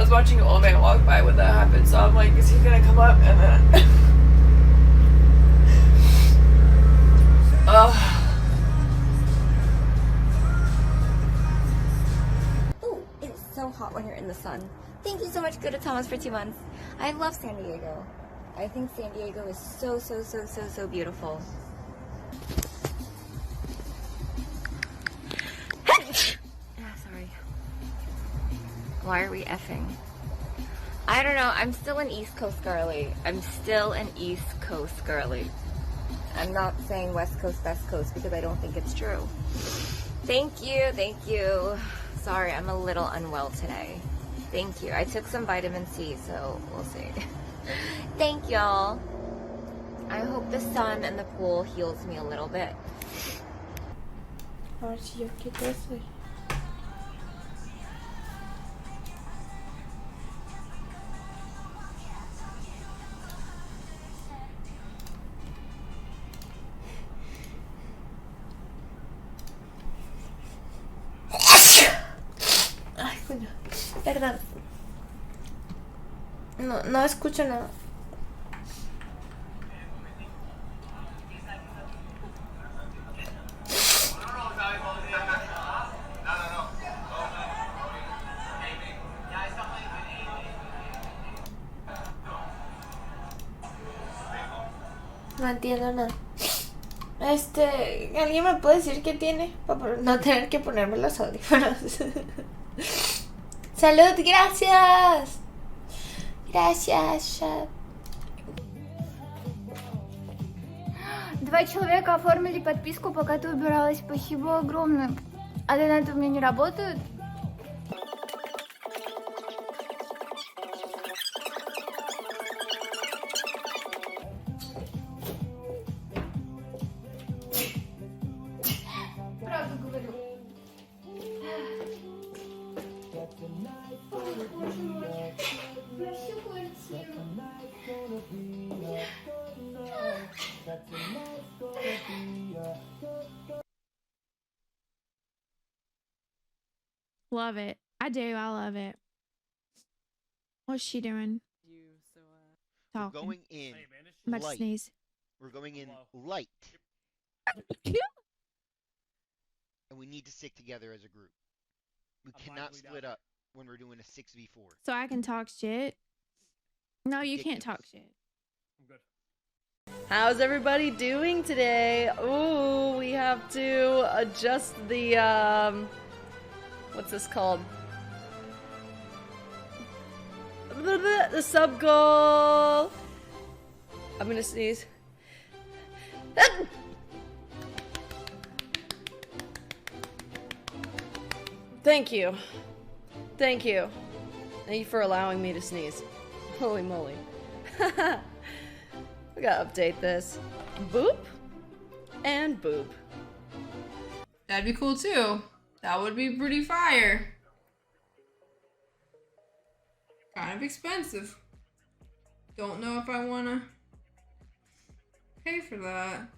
was watching an old man walk by when that happened, so I'm like, is he gonna come up? And then Oh, it's so hot when you're in the sun. Thank you so much, Good Thomas, for 2 months. I love San Diego. I think San Diego is so beautiful. Sorry. Why are we effing? I don't know. I'm still an East Coast girly. I'm not saying West Coast, Best Coast because I don't think it's true. Thank you. Sorry, I'm a little unwell today. Thank you. I took some vitamin C, so we'll see. Thank y'all. I hope the sun and the pool heals me a little bit. A ver si yo quito eso. Ay, coño. Perdón. No escucho nada. No entiendo nada. ¿Alguien me puede decir qué tiene? Para no tener que ponerme los audífonos. Salud, gracias. Gracias, chat. 2 человека оформили подписку, пока ты убиралась. Спасибо огромное. А донаты у меня не работают? Правду говорю. Ой, боже мой. Я всю квартиру. Love it. I do. I love it. What's she doing? We're Talking. going in I'm about to light. sneeze. We're going in light. And we need to stick together as a group. We cannot split up when we're doing a 6v4. So I can talk shit? No, you can't talk shit. how's everybody doing today? Ooh, we have to adjust the what's this called? The sub goal. I'm gonna sneeze. Thank you. Thank you. Thank you for allowing me to sneeze. Holy moly. We gotta update this. Boop. And boop. That'd be cool too. That would be pretty fire. Kind of expensive. Don't know if I wanna pay for that.